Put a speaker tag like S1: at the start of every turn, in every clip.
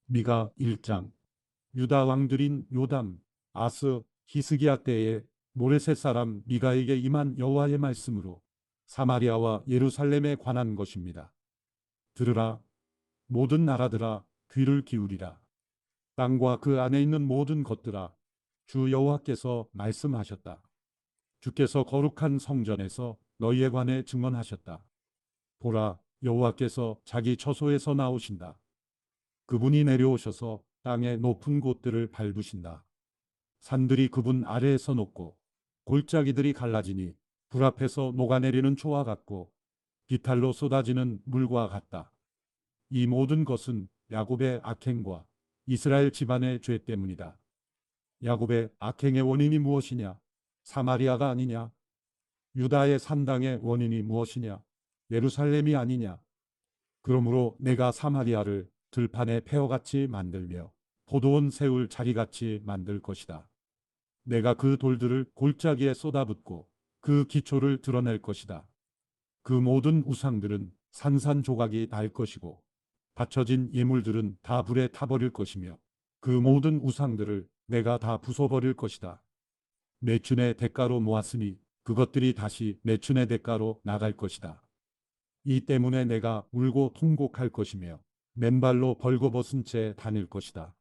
S1: 미가 1장. 유다 왕들인 요담, 아스, 히스기야 때에 모레셋 사람 미가에게 임한 여호와의 말씀으로 사마리아와 예루살렘에 관한 것입니다. 들으라, 모든 나라들아, 귀를 기울이라. 땅과 그 안에 있는 모든 것들아, 주 여호와께서 말씀하셨다. 주께서 거룩한 성전에서 너희에 관해 증언하셨다. 보라, 여호와께서 자기 처소에서 나오신다. 그분이 내려오셔서 땅의 높은 곳들을 밟으신다. 산들이 그분 아래에서 높고 골짜기들이 갈라지니 불 앞에서 녹아내리는 초와 같고 비탈로 쏟아지는 물과 같다. 이 모든 것은 야곱의 악행과 이스라엘 집안의 죄 때문이다. 야곱의 악행의 원인이 무엇이냐? 사마리아가 아니냐? 유다의 산당의 원인이 무엇이냐? 예루살렘이 아니냐? 그러므로 내가 사마리아를 들판의 폐허같이 만들며 포도원 세울 자리같이 만들 것이다. 내가 그 돌들을 골짜기에 쏟아붓고 그 기초를 드러낼 것이다. 그 모든 우상들은 산산조각이 날 것이고 바쳐진 예물들은 다 불에 타버릴 것이며 그 모든 우상들을 내가 다 부숴버릴 것이다. 매춘의 대가로 모았으니 그것들이 다시 매춘의 대가로 나갈 것이다. 이 때문에 내가 울고 통곡할 것이며 맨발로 벌거벗은 채 다닐 것이다.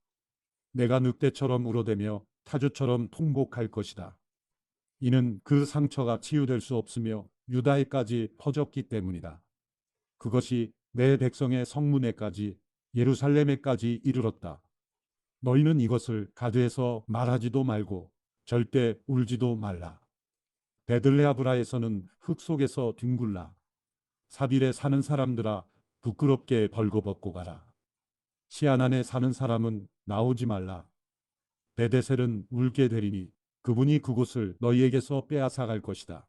S1: 내가 늑대처럼 울어대며 타주처럼 통곡할 것이다. 이는 그 상처가 치유될 수 없으며 유다에까지 퍼졌기 때문이다. 그것이 내 백성의 성문에까지 예루살렘에까지 이르렀다. 너희는 이것을 가드에서 말하지도 말고 절대 울지도 말라. 베들레아브라에서는 흙 속에서 뒹굴라. 사빌에 사는 사람들아, 부끄럽게 벌거벗고 가라. 시아난에 사는 사람은 나오지 말라. 베데셀은 울게 되리니 그분이 그곳을 너희에게서 빼앗아갈 것이다.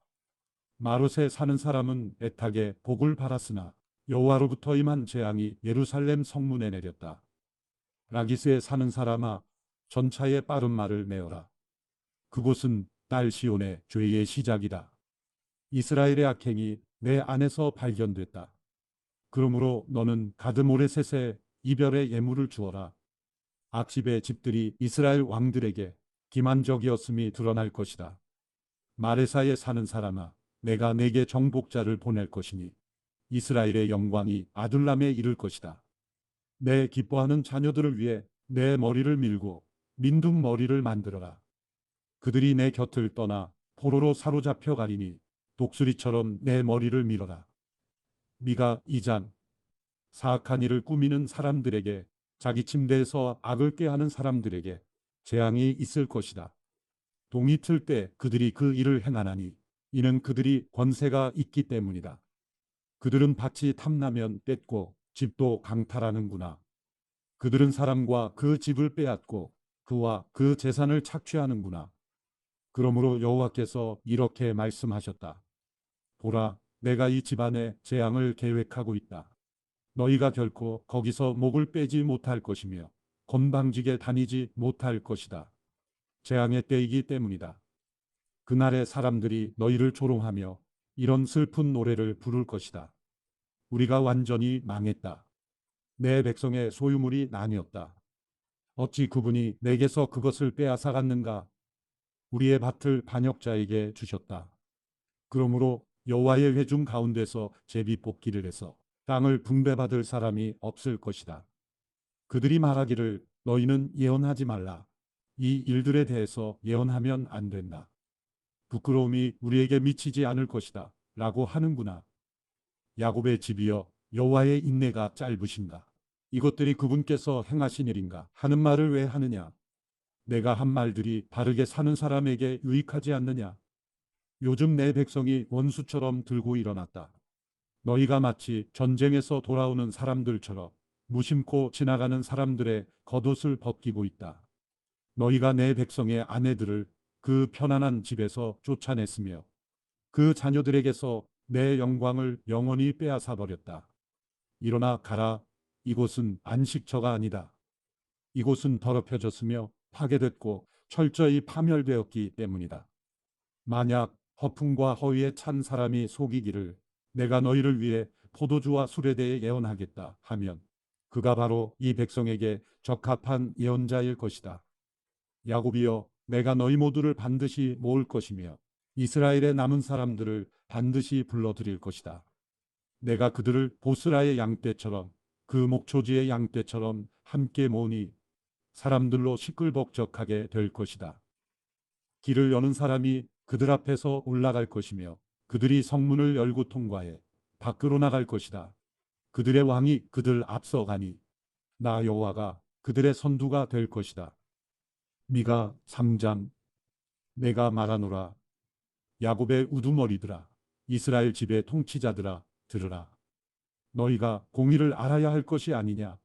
S1: 마롯에 사는 사람은 애타게 복을 받았으나 여호와로부터 임한 재앙이 예루살렘 성문에 내렸다. 라기스에 사는 사람아, 전차의 빠른 말을 메어라. 그곳은 딸 시온의 죄의 시작이다. 이스라엘의 악행이 내 안에서 발견됐다. 그러므로 너는 가드 모레셋에 이별의 예물을 주어라. 악집의 집들이 이스라엘 왕들에게 기만적이었음이 드러날 것이다. 마레사에 사는 사람아, 내가 내게 정복자를 보낼 것이니 이스라엘의 영광이 아둘람에 이를 것이다. 내 기뻐하는 자녀들을 위해 내 머리를 밀고 민둥 머리를 만들어라. 그들이 내 곁을 떠나 포로로 사로잡혀 가리니 독수리처럼 내 머리를 밀어라. 미가 2장. 사악한 일을 꾸미는 사람들에게, 자기 침대에서 악을 꾀하는 사람들에게 재앙이 있을 것이다. 동이 틀 때 그들이 그 일을 행하나니 이는 그들이 권세가 있기 때문이다. 그들은 밭이 탐나면 뺏고 집도 강탈하는구나. 그들은 사람과 그 집을 빼앗고 그와 그 재산을 착취하는구나. 그러므로 여호와께서 이렇게 말씀하셨다. 보라, 내가 이 집안에 재앙을 계획하고 있다. 너희가 결코 거기서 목을 빼지 못할 것이며 건방지게 다니지 못할 것이다. 재앙의 때이기 때문이다. 그날의 사람들이 너희를 조롱하며 이런 슬픈 노래를 부를 것이다. 우리가 완전히 망했다. 내 백성의 소유물이 나뉘었다. 어찌 그분이 내게서 그것을 빼앗아 갔는가? 우리의 밭을 반역자에게 주셨다. 그러므로 여호와의 회중 가운데서 제비 뽑기를 해서 땅을 분배받을 사람이 없을 것이다. 그들이 말하기를 너희는 예언하지 말라. 이 일들에 대해서 예언하면 안 된다. 부끄러움이 우리에게 미치지 않을 것이다. 라고 하는구나. 야곱의 집이여, 여호와의 인내가 짧으신가? 이것들이 그분께서 행하신 일인가 하는 말을 왜 하느냐? 내가 한 말들이 바르게 사는 사람에게 유익하지 않느냐? 요즘 내 백성이 원수처럼 들고 일어났다. 너희가 마치 전쟁에서 돌아오는 사람들처럼 무심코 지나가는 사람들의 겉옷을 벗기고 있다. 너희가 내 백성의 아내들을 그 편안한 집에서 쫓아냈으며 그 자녀들에게서 내 영광을 영원히 빼앗아 버렸다. 일어나 가라. 이곳은 안식처가 아니다. 이곳은 더럽혀졌으며 파괴됐고 철저히 파멸되었기 때문이다. 만약 허풍과 허위에 찬 사람이 속이기를 내가 너희를 위해 포도주와 술에 대해 예언하겠다 하면 그가 바로 이 백성에게 적합한 예언자일 것이다. 야곱이여, 내가 너희 모두를 반드시 모을 것이며 이스라엘의 남은 사람들을 반드시 불러들일 것이다. 내가 그들을 보스라의 양떼처럼 그 목초지의 양떼처럼 함께 모으니 사람들로 시끌벅적하게 될 것이다. 길을 여는 사람이 그들 앞에서 올라갈 것이며 그들이 성문을 열고 통과해 밖으로 나갈 것이다. 그들의 왕이 그들 앞서가니 나 여호와가 그들의 선두가 될 것이다. 미가 3장. 내가 말하노라. 야곱의 우두머리들아, 이스라엘 집의 통치자들아, 들으라. 너희가 공의를 알아야 할 것이 아니냐.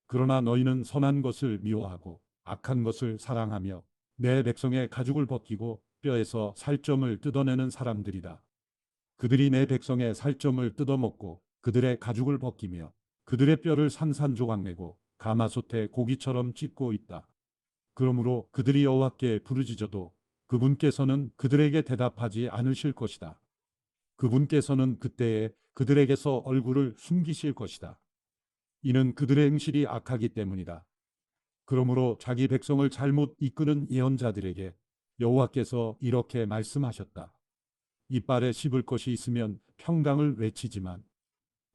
S1: 그러나 너희는 선한 것을 미워하고 악한 것을 사랑하며 내 백성의 가죽을 벗기고 뼈에서 살점을 뜯어내는 사람들이다. 그들이 내 백성의 살점을 뜯어먹고 그들의 가죽을 벗기며 그들의 뼈를 산산조각내고 가마솥에 고기처럼 찢고 있다. 그러므로 그들이 여호와께 부르짖어도 그분께서는 그들에게 대답하지 않으실 것이다. 그분께서는 그때에 그들에게서 얼굴을 숨기실 것이다. 이는 그들의 행실이 악하기 때문이다. 그러므로 자기 백성을 잘못 이끄는 예언자들에게 여호와께서 이렇게 말씀하셨다. 이빨에 씹을 것이 있으면 평강을 외치지만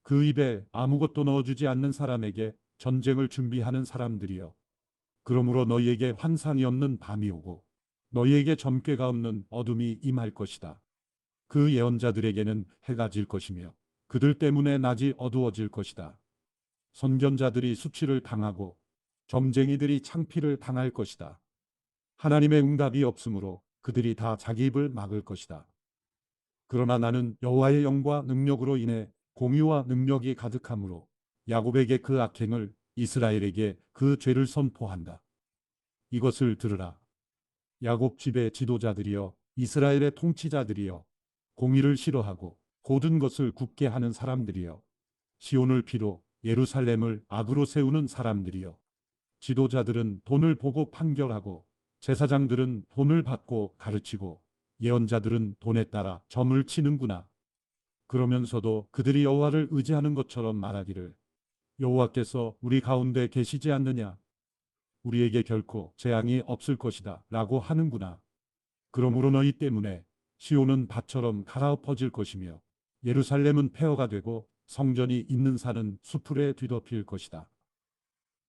S1: 그 입에 아무것도 넣어주지 않는 사람에게 전쟁을 준비하는 사람들이여. 그러므로 너희에게 환상이 없는 밤이 오고 너희에게 점괘가 없는 어둠이 임할 것이다. 그 예언자들에게는 해가 질 것이며 그들 때문에 낮이 어두워질 것이다. 선견자들이 수치를 당하고 점쟁이들이 창피를 당할 것이다. 하나님의 응답이 없으므로 그들이 다 자기 입을 막을 것이다. 그러나 나는 여호와의 영과 능력으로 인해 공의와 능력이 가득함으로 야곱에게 그 악행을, 이스라엘에게 그 죄를 선포한다. 이것을 들으라. 야곱 집의 지도자들이여, 이스라엘의 통치자들이여, 공의를 싫어하고 고든 것을 굳게 하는 사람들이여, 시온을 피로 예루살렘을 악으로 세우는 사람들이여. 지도자들은 돈을 보고 판결하고 제사장들은 돈을 받고 가르치고 예언자들은 돈에 따라 점을 치는구나. 그러면서도 그들이 여호와를 의지하는 것처럼 말하기를 여호와께서 우리 가운데 계시지 않느냐. 우리에게 결코 재앙이 없을 것이다 라고 하는구나. 그러므로 너희 때문에 시온은 밭처럼 갈아엎어질 것이며 예루살렘은 폐허가 되고 성전이 있는 산은 수풀에 뒤덮일 것이다.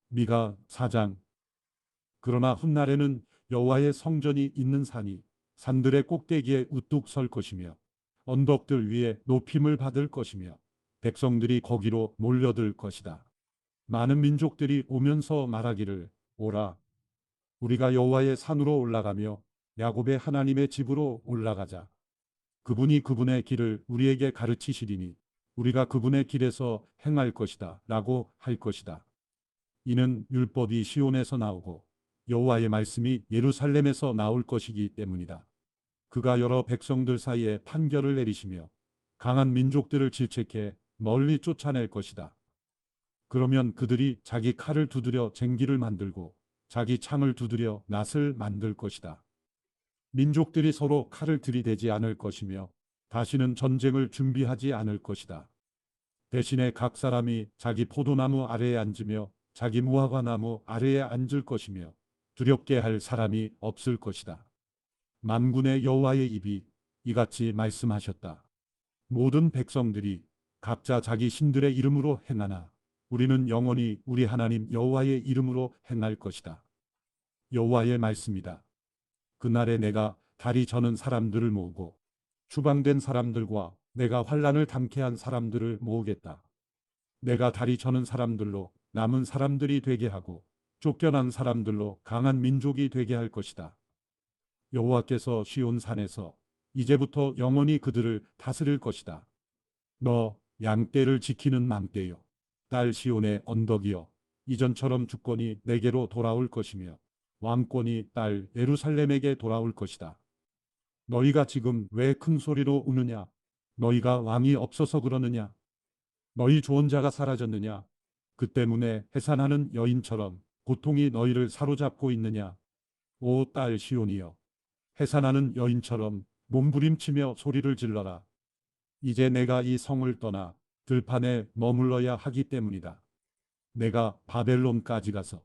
S1: 미가 4장. 그러나 훗날에는 여호와의 성전이 있는 산이 산들의 꼭대기에 우뚝 설 것이며 언덕들 위에 높임을 받을 것이며 백성들이 거기로 몰려들 것이다. 많은 민족들이 오면서 말하기를 오라, 우리가 여호와의 산으로 올라가며 야곱의 하나님의 집으로 올라가자. 그분이 그분의 길을 우리에게 가르치시리니 우리가 그분의 길에서 행할 것이다 라고 할 것이다. 이는 율법이 시온에서 나오고 여호와의 말씀이 예루살렘에서 나올 것이기 때문이다. 그가 여러 백성들 사이에 판결을 내리시며 강한 민족들을 질책해 멀리 쫓아낼 것이다. 그러면 그들이 자기 칼을 두드려 쟁기를 만들고 자기 창을 두드려 낫을 만들 것이다. 민족들이 서로 칼을 들이대지 않을 것이며 다시는 전쟁을 준비하지 않을 것이다. 대신에 각 사람이 자기 포도나무 아래에 앉으며 자기 무화과나무 아래에 앉을 것이며 두렵게 할 사람이 없을 것이다. 만군의 여호와의 입이 이같이 말씀하셨다. 모든 백성들이 각자 자기 신들의 이름으로 행하나 우리는 영원히 우리 하나님 여호와의 이름으로 행할 것이다. 여호와의 말씀이다. 그날에 내가 다리 저는 사람들을 모으고 추방된 사람들과 내가 환난을 당케 한 사람들을 모으겠다. 내가 다리 저는 사람들로 남은 사람들이 되게 하고 쫓겨난 사람들로 강한 민족이 되게 할 것이다. 여호와께서 시온 산에서 이제부터 영원히 그들을 다스릴 것이다. 너 양떼를 지키는 망떼여, 딸 시온의 언덕이여, 이전처럼 주권이 내게로 돌아올 것이며 왕권이 딸 예루살렘에게 돌아올 것이다. 너희가 지금 왜 큰 소리로 우느냐? 너희가 왕이 없어서 그러느냐? 너희 조언자가 사라졌느냐? 그 때문에 해산하는 여인처럼 고통이 너희를 사로잡고 있느냐? 오 딸 시온이여, 해산하는 여인처럼 몸부림치며 소리를 질러라. 이제 내가 이 성을 떠나 들판에 머물러야 하기 때문이다. 내가 바벨론까지 가서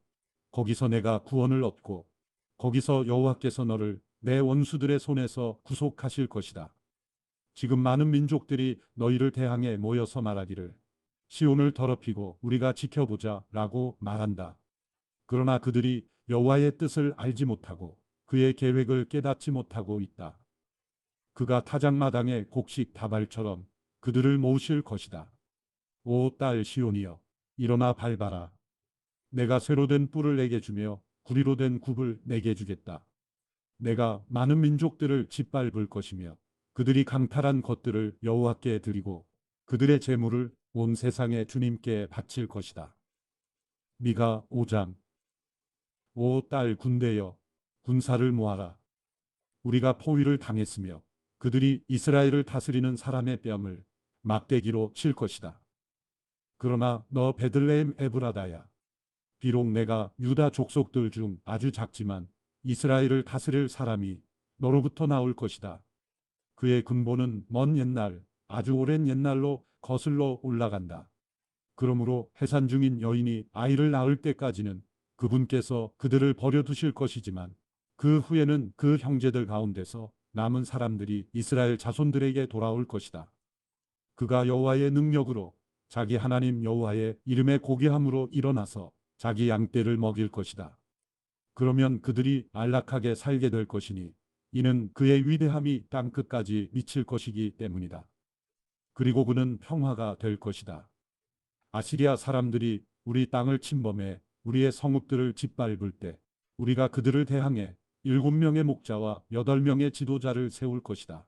S1: 거기서 내가 구원을 얻고 거기서 여호와께서 너를 내 원수들의 손에서 구속하실 것이다. 지금 많은 민족들이 너희를 대항해 모여서 말하기를 시온을 더럽히고 우리가 지켜보자 라고 말한다. 그러나 그들이 여호와의 뜻을 알지 못하고 그의 계획을 깨닫지 못하고 있다. 그가 타작마당의 곡식 다발처럼 그들을 모으실 것이다. 오 딸 시온이여, 일어나 밟아라. 내가 쇠로 된 뿔을 내게 주며 구리로 된 굽을 내게 주겠다. 내가 많은 민족들을 짓밟을 것이며 그들이 강탈한 것들을 여호와께 드리고 그들의 재물을 온 세상의 주님께 바칠 것이다. 미가 5장. 오 딸 군대여, 군사를 모아라. 우리가 포위를 당했으며 그들이 이스라엘을 다스리는 사람의 뺨을 막대기로 칠 것이다. 그러나 너 베들레헴 에브라다야, 비록 내가 유다 족속들 중 아주 작지만 이스라엘을 다스릴 사람이 너로부터 나올 것이다. 그의 근본은 먼 옛날, 아주 오랜 옛날로 거슬러 올라간다. 그러므로 해산 중인 여인이 아이를 낳을 때까지는 그분께서 그들을 버려두실 것이지만 그 후에는 그 형제들 가운데서 남은 사람들이 이스라엘 자손들에게 돌아올 것이다. 그가 여호와의 능력으로 자기 하나님 여호와의 이름의 고귀함으로 일어나서 자기 양떼를 먹일 것이다. 그러면 그들이 안락하게 살게 될 것이니 이는 그의 위대함이 땅 끝까지 미칠 것이기 때문이다. 그리고 그는 평화가 될 것이다. 아시리아 사람들이 우리 땅을 침범해 우리의 성읍들을 짓밟을 때 우리가 그들을 대항해 7명의 목자와 8명의 지도자를 세울 것이다.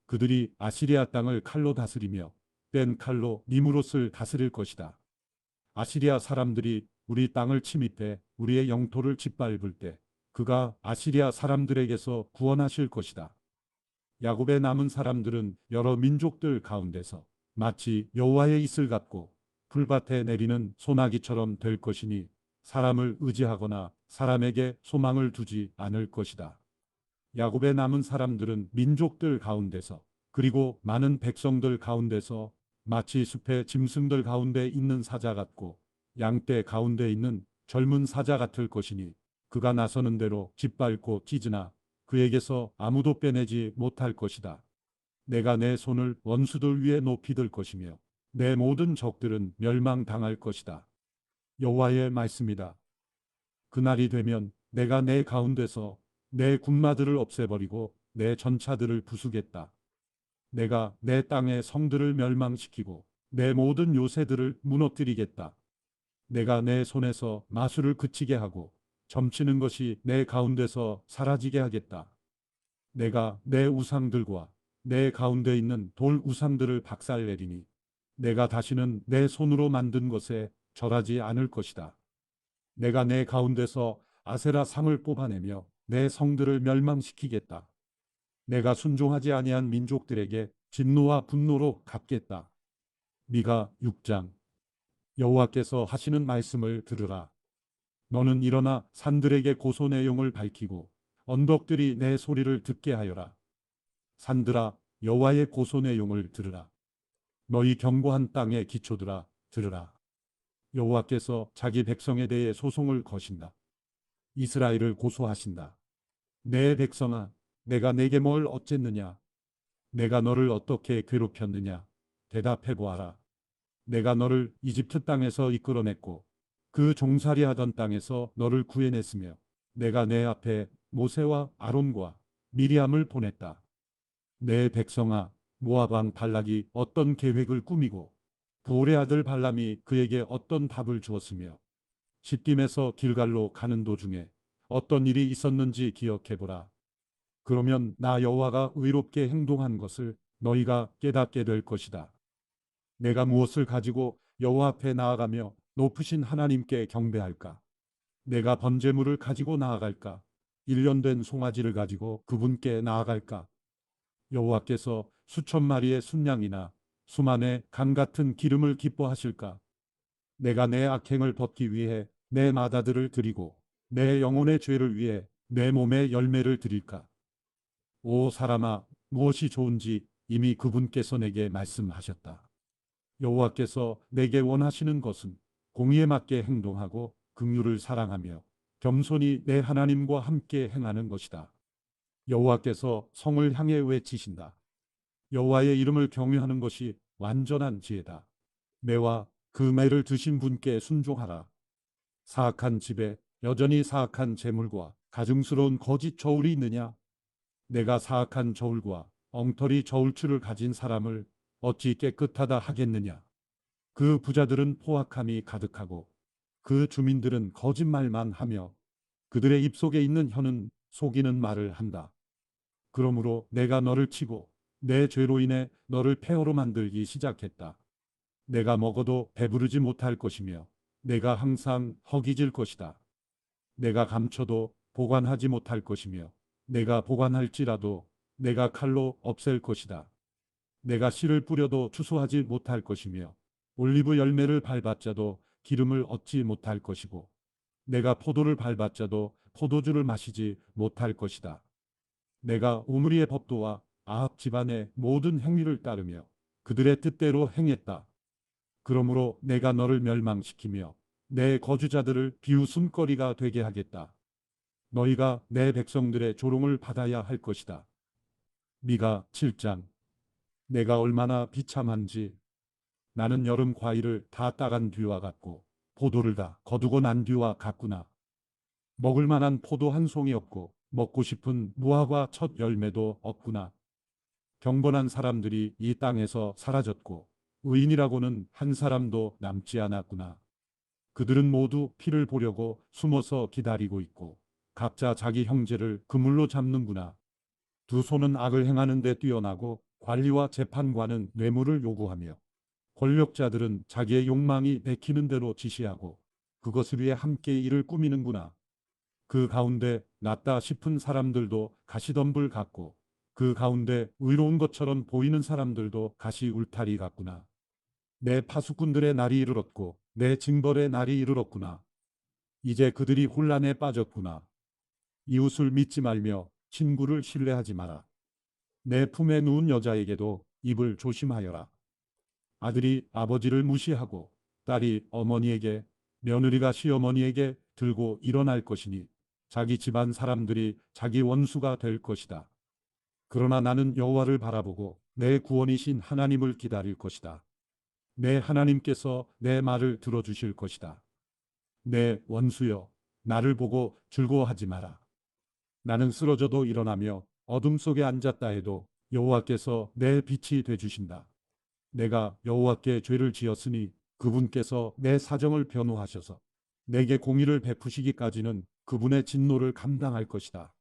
S1: 그들이 아시리아 땅을 칼로 다스리며 뺀 칼로 니무롯을 다스릴 것이다. 아시리아 사람들이 우리 땅을 침입해 우리의 영토를 짓밟을 때 그가 아시리아 사람들에게서 구원하실 것이다. 야곱의 남은 사람들은 여러 민족들 가운데서 마치 여호와의 이슬 같고 풀밭에 내리는 소나기처럼 될 것이니 사람을 의지하거나 사람에게 소망을 두지 않을 것이다. 야곱의 남은 사람들은 민족들 가운데서 그리고 많은 백성들 가운데서 마치 숲의 짐승들 가운데 있는 사자 같고 양떼 가운데 있는 젊은 사자 같을 것이니 그가 나서는 대로 짓밟고 찢으나 그에게서 아무도 빼내지 못할 것이다. 내가 내 손을 원수들 위에 높이 들 것이며 내 모든 적들은 멸망당할 것이다. 여호와의 말씀이다. 그날이 되면 내가 내 가운데서 내 군마들을 없애버리고 내 전차들을 부수겠다. 내가 내 땅의 성들을 멸망시키고 내 모든 요새들을 무너뜨리겠다. 내가 내 손에서 마술을 그치게 하고 점치는 것이 내 가운데서 사라지게 하겠다. 내가 내 우상들과 내 가운데 있는 돌 우상들을 박살내리니 내가 다시는 내 손으로 만든 것에 절하지 않을 것이다. 내가 내 가운데서 아세라 상을 뽑아내며 내 성들을 멸망시키겠다. 내가 순종하지 아니한 민족들에게 진노와 분노로 갚겠다. 미가 6장. 여호와께서 하시는 말씀을 들으라. 너는 일어나 산들에게 고소 내용을 밝히고 언덕들이 내 소리를 듣게 하여라. 산들아, 여호와의 고소 내용을 들으라. 너희 견고한 땅의 기초들아, 들으라. 여호와께서 자기 백성에 대해 소송을 거신다. 이스라엘을 고소하신다. 내 백성아, 내가 내게 뭘 어쨌느냐? 내가 너를 어떻게 괴롭혔느냐? 대답해 보아라. 내가 너를 이집트 땅에서 이끌어냈고 그 종살이하던 땅에서 너를 구해냈으며 내가 내 앞에 모세와 아론과 미리암을 보냈다. 내 백성아, 모압 왕 발락이 어떤 계획을 꾸미고 부올의 아들 발람이 그에게 어떤 답을 주었으며 시딤에서 길갈로 가는 도중에 어떤 일이 있었는지 기억해보라. 그러면 나 여호와가 의롭게 행동한 것을 너희가 깨닫게 될 것이다. 내가 무엇을 가지고 여호와 앞에 나아가며 높으신 하나님께 경배할까? 내가 번제물을 가지고 나아갈까? 일년된 송아지를 가지고 그분께 나아갈까? 여호와께서 수천 마리의 순양이나 수만의 강 같은 기름을 기뻐하실까? 내가 내 악행을 벗기 위해 내 마다들을 드리고 내 영혼의 죄를 위해 내 몸의 열매를 드릴까? 오 사람아, 무엇이 좋은지 이미 그분께서 내게 말씀하셨다. 여호와께서 내게 원하시는 것은 공의에 맞게 행동하고 긍휼을 사랑하며 겸손히 내 하나님과 함께 행하는 것이다. 여호와께서 성을 향해 외치신다. 여호와의 이름을 경외하는 것이 완전한 지혜다. 매와 그 매를 드신 분께 순종하라. 사악한 집에 여전히 사악한 재물과 가증스러운 거짓 저울이 있느냐? 내가 사악한 저울과 엉터리 저울추를 가진 사람을 어찌 깨끗하다 하겠느냐? 그 부자들은 포악함이 가득하고 그 주민들은 거짓말만 하며 그들의 입속에 있는 혀는 속이는 말을 한다. 그러므로 내가 너를 치고 내 죄로 인해 너를 폐허로 만들기 시작했다. 내가 먹어도 배부르지 못할 것이며 내가 항상 허기질 것이다. 내가 감춰도 보관하지 못할 것이며 내가 보관할지라도 내가 칼로 없앨 것이다. 내가 씨를 뿌려도 추수하지 못할 것이며 올리브 열매를 밟았자도 기름을 얻지 못할 것이고 내가 포도를 밟았자도 포도주를 마시지 못할 것이다. 내가 오므리의 법도와 아합 집안의 모든 행위를 따르며 그들의 뜻대로 행했다. 그러므로 내가 너를 멸망시키며 내 거주자들을 비웃음거리가 되게 하겠다. 너희가 내 백성들의 조롱을 받아야 할 것이다. 미가 7장. 내가 얼마나 비참한지 나는 여름 과일을 다 따간 뒤와 같고 포도를 다 거두고 난 뒤와 같구나. 먹을 만한 포도 한 송이 없고 먹고 싶은 무화과 첫 열매도 없구나. 경건한 사람들이 이 땅에서 사라졌고 의인이라고는 한 사람도 남지 않았구나. 그들은 모두 피를 보려고 숨어서 기다리고 있고 각자 자기 형제를 그물로 잡는구나. 두 손은 악을 행하는 데 뛰어나고 관리와 재판관은 뇌물을 요구하며 권력자들은 자기의 욕망이 내키는 대로 지시하고 그것을 위해 함께 일을 꾸미는구나. 그 가운데 낫다 싶은 사람들도 가시덤불 같고 그 가운데 의로운 것처럼 보이는 사람들도 가시 울타리 같구나. 내 파수꾼들의 날이 이르렀고 내 징벌의 날이 이르렀구나. 이제 그들이 혼란에 빠졌구나. 이웃을 믿지 말며 친구를 신뢰하지 마라. 내 품에 누운 여자에게도 입을 조심하여라. 아들이 아버지를 무시하고 딸이 어머니에게 며느리가 시어머니에게 들고 일어날 것이니 자기 집안 사람들이 자기 원수가 될 것이다. 그러나 나는 여호와를 바라보고 내 구원이신 하나님을 기다릴 것이다. 내 하나님께서 내 말을 들어주실 것이다. 내 원수여, 나를 보고 즐거워하지 마라. 나는 쓰러져도 일어나며 어둠 속에 앉았다 해도 여호와께서 내 빛이 되주신다. 내가 여호와께 죄를 지었으니 그분께서 내 사정을 변호하셔서 내게 공의를 베푸시기까지는 그분의 진노를 감당할 것이다.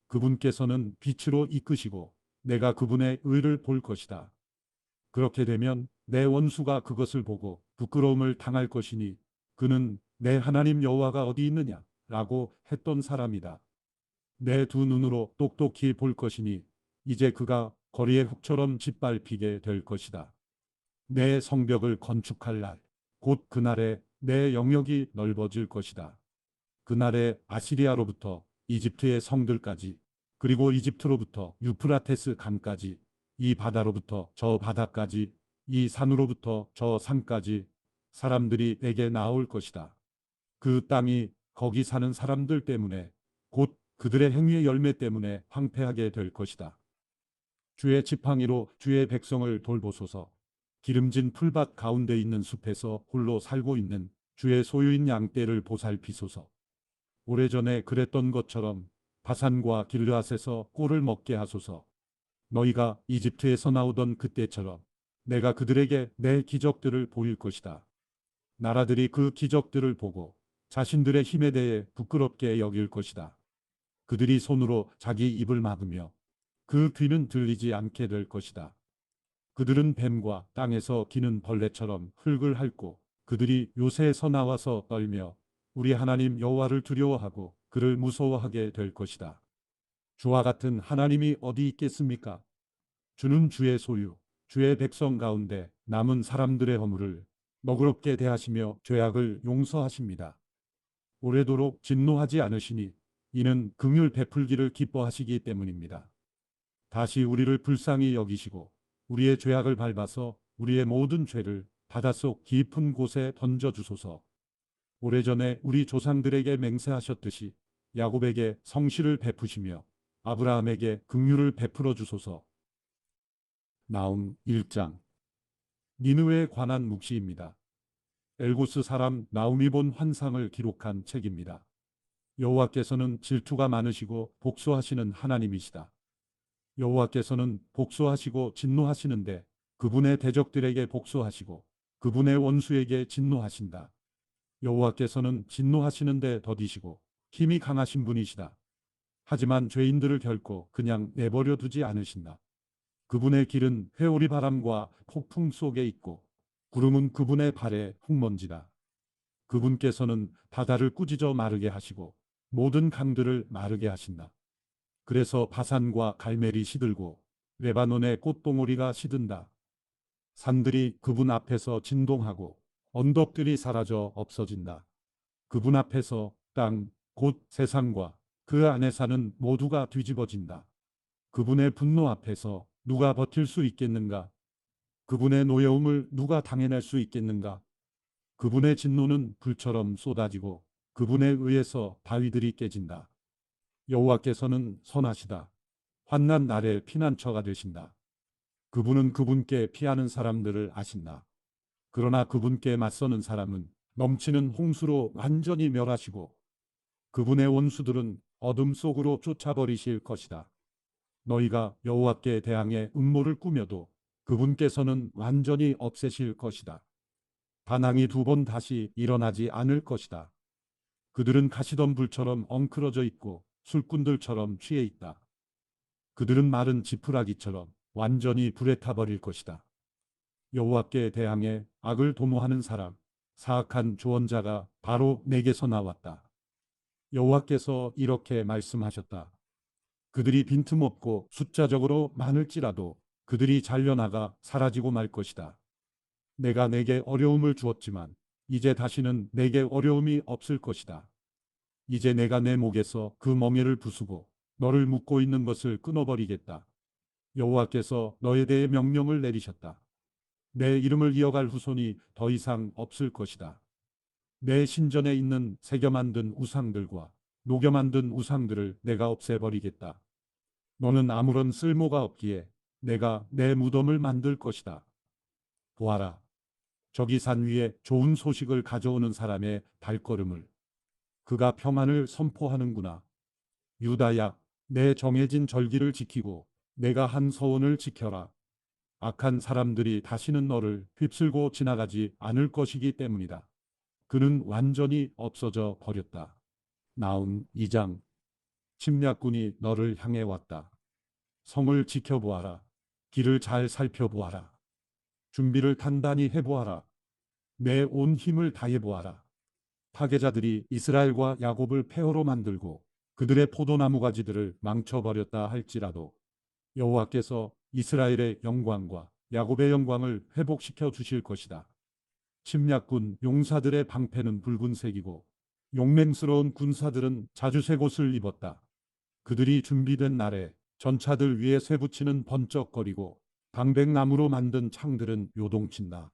S1: 그분께서는 빛으로 이끄시고 내가 그분의 의를 볼 것이다. 그렇게 되면 내 원수가 그것을 보고 부끄러움을 당할 것이니 그는 내 하나님 여호와가 어디 있느냐 라고 했던 사람이다. 내 두 눈으로 똑똑히 볼 것이니 이제 그가 거리의 흙처럼 짓밟히게 될 것이다. 내 성벽을 건축할 날, 곧 그날에 내 영역이 넓어질 것이다. 그날에 아시리아로부터 이집트의 성들까지, 그리고 이집트로부터 유프라테스 강까지, 이 바다로부터 저 바다까지, 이 산으로부터 저 산까지 사람들이 내게 나올 것이다. 그 땅이 거기 사는 사람들 때문에, 곧 그들의 행위의 열매 때문에 황폐하게 될 것이다. 주의 지팡이로 주의 백성을 돌보소서. 기름진 풀밭 가운데 있는 숲에서 홀로 살고 있는 주의 소유인 양떼를 보살피소서. 오래전에 그랬던 것처럼 바산과 길르앗에서 꼴을 먹게 하소서. 너희가 이집트에서 나오던 그때처럼 내가 그들에게 내 기적들을 보일 것이다. 나라들이 그 기적들을 보고 자신들의 힘에 대해 부끄럽게 여길 것이다. 그들이 손으로 자기 입을 막으며 그 귀는 들리지 않게 될 것이다. 그들은 뱀과 땅에서 기는 벌레처럼 흙을 핥고 그들이 요새에서 나와서 떨며 우리 하나님 여호와를 두려워하고 그를 무서워하게 될 것이다. 주와 같은 하나님이 어디 있겠습니까? 주는 주의 소유, 주의 백성 가운데 남은 사람들의 허물을 너그럽게 대하시며 죄악을 용서하십니다. 오래도록 진노하지 않으시니 이는 긍휼 베풀기를 기뻐하시기 때문입니다. 다시 우리를 불쌍히 여기시고 우리의 죄악을 밟아서 우리의 모든 죄를 바닷속 깊은 곳에 던져주소서. 오래전에 우리 조상들에게 맹세하셨듯이 야곱에게 성실을 베푸시며 아브라함에게 긍휼을 베풀어 주소서. 나움 1장. 니느웨에 관한 묵시입니다. 엘고스 사람 나움이 본 환상을 기록한 책입니다. 여호와께서는 질투가 많으시고 복수하시는 하나님이시다. 여호와께서는 복수하시고 진노하시는데 그분의 대적들에게 복수하시고 그분의 원수에게 진노하신다. 여호와께서는 진노하시는데 더디시고 힘이 강하신 분이시다. 하지만 죄인들을 결코 그냥 내버려 두지 않으신다. 그분의 길은 회오리 바람과 폭풍 속에 있고 구름은 그분의 발에 흙먼지다. 그분께서는 바다를 꾸짖어 마르게 하시고 모든 강들을 마르게 하신다. 그래서 바산과 갈멜이 시들고 레바논의 꽃봉오리가 시든다. 산들이 그분 앞에서 진동하고 언덕들이 사라져 없어진다. 그분 앞에서 땅, 곧 세상과 그 안에 사는 모두가 뒤집어진다. 그분의 분노 앞에서 누가 버틸 수 있겠는가? 그분의 노여움을 누가 당해낼 수 있겠는가? 그분의 진노는 불처럼 쏟아지고 그분에 의해서 바위들이 깨진다. 여호와께서는 선하시다. 환난 날에 피난처가 되신다. 그분은 그분께 피하는 사람들을 아신다. 그러나 그분께 맞서는 사람은 넘치는 홍수로 완전히 멸하시고 그분의 원수들은 어둠 속으로 쫓아버리실 것이다. 너희가 여호와께 대항해 음모를 꾸며도 그분께서는 완전히 없애실 것이다. 반항이 두 번 다시 일어나지 않을 것이다. 그들은 가시던 불처럼 엉클어져 있고 술꾼들처럼 취해 있다. 그들은 마른 지푸라기처럼 완전히 불에 타버릴 것이다. 여호와께 대항해 악을 도모하는 사람, 사악한 조언자가 바로 내게서 나왔다. 여호와께서 이렇게 말씀하셨다. 그들이 빈틈없고 숫자적으로 많을지라도 그들이 잘려나가 사라지고 말 것이다. 내가 내게 어려움을 주었지만 이제 다시는 내게 어려움이 없을 것이다. 이제 내가 내 목에서 그 멍에를 부수고 너를 묶고 있는 것을 끊어버리겠다. 여호와께서 너에 대해 명령을 내리셨다. 내 이름을 이어갈 후손이 더 이상 없을 것이다. 내 신전에 있는 새겨 만든 우상들과 녹여 만든 우상들을 내가 없애버리겠다. 너는 아무런 쓸모가 없기에 내가 내 무덤을 만들 것이다. 보아라. 저기 산 위에 좋은 소식을 가져오는 사람의 발걸음을. 그가 평안을 선포하는구나. 유다야, 내 정해진 절기를 지키고 내가 한 서원을 지켜라. 악한 사람들이 다시는 너를 휩쓸고 지나가지 않을 것이기 때문이다. 그는 완전히 없어져 버렸다. 나움 2장. 침략군이 너를 향해 왔다. 성을 지켜보아라. 길을 잘 살펴보아라. 준비를 단단히 해보아라. 내 온 힘을 다해보아라. 파괴자들이 이스라엘과 야곱을 폐허로 만들고 그들의 포도나무 가지들을 망쳐버렸다 할지라도 여호와께서 이스라엘의 영광과 야곱의 영광을 회복시켜 주실 것이다. 침략군 용사들의 방패는 붉은색이고 용맹스러운 군사들은 자주색 옷을 입었다. 그들이 준비된 날에 전차들 위에 쇠붙이는 번쩍거리고 방백나무로 만든 창들은 요동친다.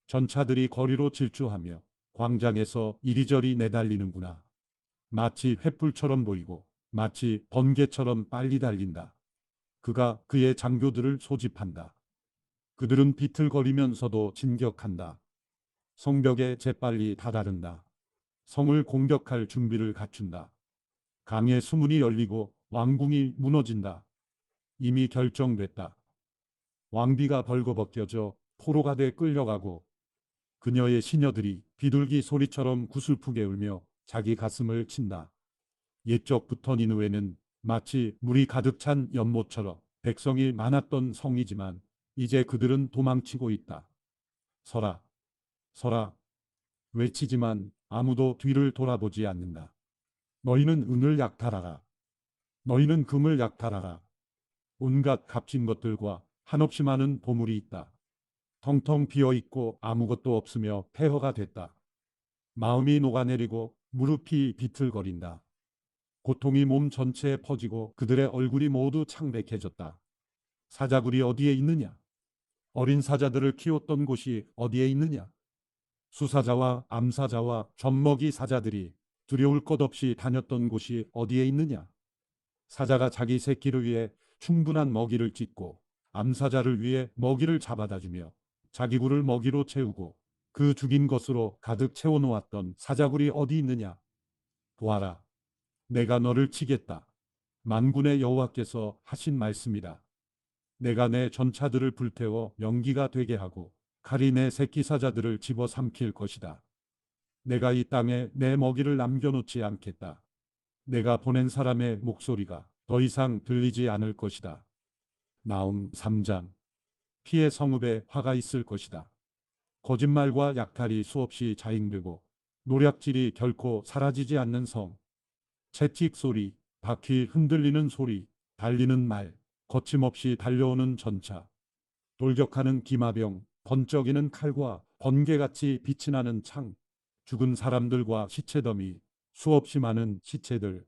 S1: 전차들이 거리로 질주하며 광장에서 이리저리 내달리는구나. 마치 횃불처럼 보이고 마치 번개처럼 빨리 달린다. 그가 그의 장교들을 소집한다. 그들은 비틀거리면서도 진격한다. 성벽에 재빨리 다다른다. 성을 공격할 준비를 갖춘다. 강의 수문이 열리고 왕궁이 무너진다. 이미 결정됐다. 왕비가 벌거벗겨져 포로가 돼 끌려가고 그녀의 시녀들이 비둘기 소리처럼 구슬프게 울며 자기 가슴을 친다. 옛적부터 니느웨는 마치 물이 가득 찬 연못처럼 백성이 많았던 성이지만 이제 그들은 도망치고 있다. 서라, 서라. 외치지만 아무도 뒤를 돌아보지 않는다. 너희는 은을 약탈하라. 너희는 금을 약탈하라. 온갖 값진 것들과 한없이 많은 보물이 있다. 텅텅 비어있고 아무것도 없으며 폐허가 됐다. 마음이 녹아내리고 무릎이 비틀거린다. 고통이 몸 전체에 퍼지고 그들의 얼굴이 모두 창백해졌다. 사자굴이 어디에 있느냐? 어린 사자들을 키웠던 곳이 어디에 있느냐? 수사자와 암사자와 젖먹이 사자들이 두려울 것 없이 다녔던 곳이 어디에 있느냐? 사자가 자기 새끼를 위해 충분한 먹이를 찢고 암사자를 위해 먹이를 잡아다 주며 자기 굴을 먹이로 채우고 그 죽인 것으로 가득 채워놓았던 사자굴이 어디 있느냐? 보아라, 내가 너를 치겠다. 만군의 여호와께서 하신 말씀이다. 내가 내 전차들을 불태워 연기가 되게 하고 칼이 내 새끼 사자들을 집어삼킬 것이다. 내가 이 땅에 내 먹이를 남겨놓지 않겠다. 내가 보낸 사람의 목소리가 더 이상 들리지 않을 것이다. 나움 3장. 피의 성읍에 화가 있을 것이다. 거짓말과 약탈이 수없이 자행되고 노략질이 결코 사라지지 않는 성. 채찍 소리, 바퀴 흔들리는 소리, 달리는 말, 거침없이 달려오는 전차, 돌격하는 기마병, 번쩍이는 칼과 번개같이 빛이 나는 창, 죽은 사람들과 시체 더미, 수없이 많은 시체들,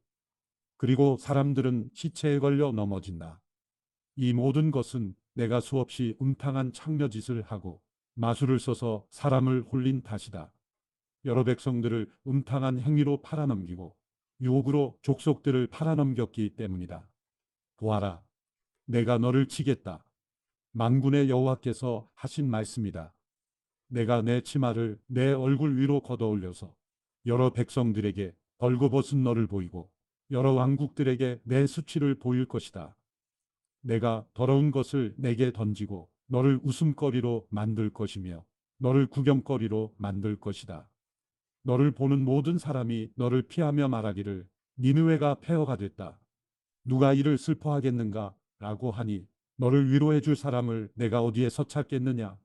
S1: 그리고 사람들은 시체에 걸려 넘어진다. 이 모든 것은 내가 수없이 음탕한 창녀짓을 하고 마술을 써서 사람을 홀린 탓이다. 여러 백성들을 음탕한 행위로 팔아넘기고 유혹으로 족속들을 팔아넘겼기 때문이다. 보아라, 내가 너를 치겠다. 만군의 여호와께서 하신 말씀이다. 내가 내 치마를 내 얼굴 위로 걷어올려서 여러 백성들에게 벌거벗은 너를 보이고 여러 왕국들에게 내 수치를 보일 것이다. 내가 더러운 것을 내게 던지고 너를 웃음거리로 만들 것이며 너를 구경거리로 만들 것이다. 너를 보는 모든 사람이 너를 피하며 말하기를 니느웨가 폐허가 됐다. 누가 이를 슬퍼하겠는가? 라고 하니 너를 위로해 줄 사람을 내가 어디에서 찾겠느냐?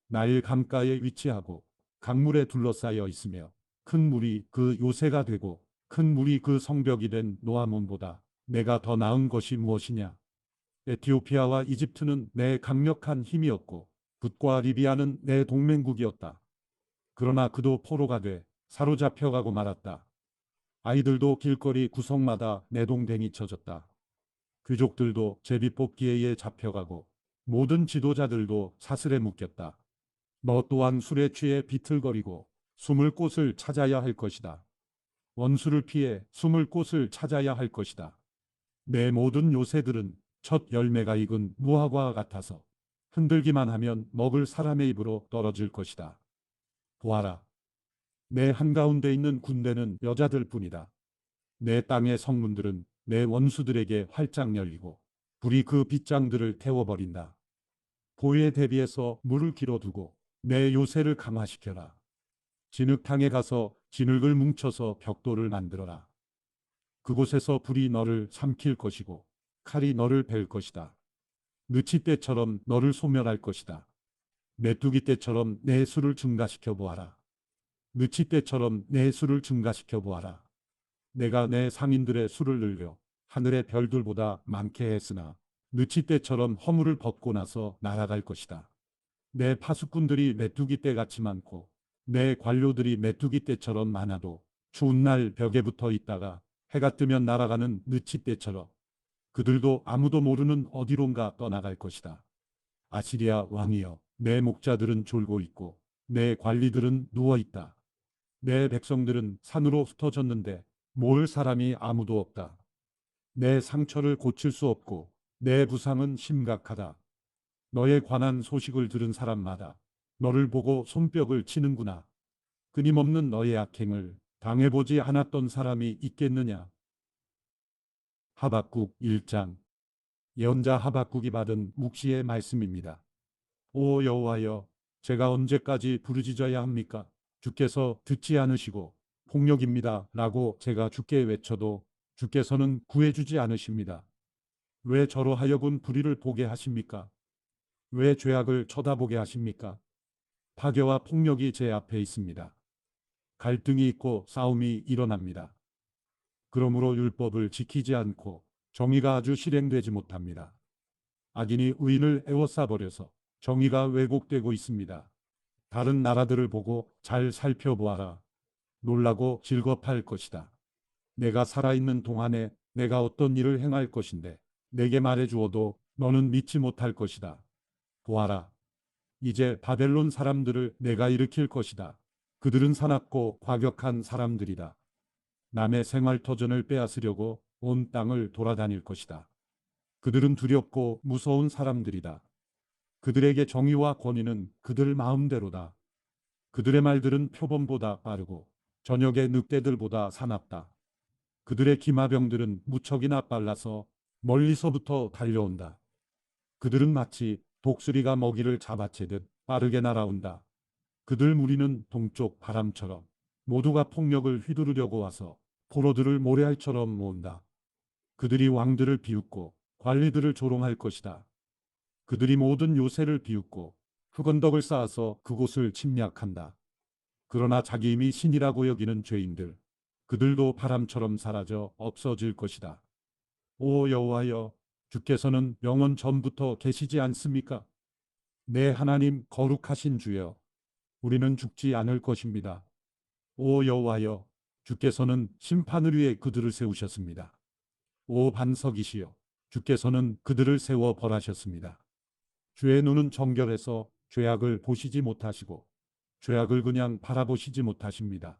S1: 나일 강가에 위치하고 강물에 둘러싸여 있으며 큰 물이 그 요새가 되고 큰 물이 그 성벽이 된 노아몬보다 내가 더 나은 것이 무엇이냐? 에티오피아와 이집트는 내 강력한 힘이었고 붓과 리비아는 내 동맹국이었다. 그러나 그도 포로가 돼 사로잡혀가고 말았다. 아이들도 길거리 구석마다 내동댕이 쳐졌다. 귀족들도 제비뽑기에 잡혀가고 모든 지도자들도 사슬에 묶였다. 너 또한 술에 취해 비틀거리고 숨을 곳을 찾아야 할 것이다. 원수를 피해 숨을 곳을 찾아야 할 것이다. 내 모든 요새들은 첫 열매가 익은 무화과와 같아서 흔들기만 하면 먹을 사람의 입으로 떨어질 것이다. 보아라, 내 한가운데 있는 군대는 여자들 뿐이다. 내 땅의 성문들은 내 원수들에게 활짝 열리고 불이 그 빗장들을 태워버린다. 보위에 대비해서 물을 길어두고 내 요새를 강화시켜라. 진흙탕에 가서 진흙을 뭉쳐서 벽돌을 만들어라. 그곳에서 불이 너를 삼킬 것이고 칼이 너를 벨 것이다. 느치 때처럼 너를 소멸할 것이다. 메뚜기 때처럼 내 수를 증가시켜 보아라. 느치 때처럼 내 수를 증가시켜 보아라. 내가 내 상인들의 수를 늘려 하늘의 별들보다 많게 했으나 느치 때처럼 허물을 벗고 나서 날아갈 것이다. 내 파수꾼들이 메뚜기 떼같이 많고 내 관료들이 메뚜기 떼처럼 많아도 추운 날 벽에 붙어 있다가 해가 뜨면 날아가는 느치 떼처럼 그들도 아무도 모르는 어디론가 떠나갈 것이다. 아시리아 왕이여, 내 목자들은 졸고 있고 내 관리들은 누워 있다. 내 백성들은 산으로 흩어졌는데 모을 사람이 아무도 없다. 내 상처를 고칠 수 없고 내 부상은 심각하다. 너에 관한 소식을 들은 사람마다 너를 보고 손뼉을 치는구나. 끊임없는 너의 악행을 당해보지 않았던 사람이 있겠느냐. 하박국 1장. 예언자 하박국이 받은 묵시의 말씀입니다. 오 여호와여, 제가 언제까지 부르짖어야 합니까? 주께서 듣지 않으시고 폭력입니다 라고 제가 주께 외쳐도 주께서는 구해주지 않으십니다. 왜 저로 하여금 불의를 보게 하십니까? 왜 죄악을 쳐다보게 하십니까? 파괴와 폭력이 제 앞에 있습니다. 갈등이 있고 싸움이 일어납니다. 그러므로 율법을 지키지 않고 정의가 아주 실행되지 못합니다. 악인이 의인을 에워싸버려서 정의가 왜곡되고 있습니다. 다른 나라들을 보고 잘 살펴보아라. 놀라고 즐겁할 것이다. 내가 살아있는 동안에 내가 어떤 일을 행할 것인데 내게 말해 주어도 너는 믿지 못할 것이다. 보아라. 이제 바벨론 사람들을 내가 일으킬 것이다. 그들은 사납고 과격한 사람들이다. 남의 생활터전을 빼앗으려고 온 땅을 돌아다닐 것이다. 그들은 두렵고 무서운 사람들이다. 그들에게 정의와 권위는 그들 마음대로다. 그들의 말들은 표범보다 빠르고 저녁의 늑대들보다 사납다. 그들의 기마병들은 무척이나 빨라서 멀리서부터 달려온다. 그들은 마치 독수리가 먹이를 잡아채듯 빠르게 날아온다. 그들 무리는 동쪽 바람처럼 모두가 폭력을 휘두르려고 와서 포로들을 모래알처럼 모은다. 그들이 왕들을 비웃고 관리들을 조롱할 것이다. 그들이 모든 요새를 비웃고 흑언덕을 쌓아서 그곳을 침략한다. 그러나 자기 힘이 신이라고 여기는 죄인들, 그들도 바람처럼 사라져 없어질 것이다. 오 여호와여, 주께서는 영원 전부터 계시지 않습니까? 내 하나님 거룩하신 주여, 우리는 죽지 않을 것입니다. 오 여호와여, 주께서는 심판을 위해 그들을 세우셨습니다. 오 반석이시여, 주께서는 그들을 세워 벌하셨습니다. 주의 눈은 정결해서 죄악을 보시지 못하시고 죄악을 그냥 바라보시지 못하십니다.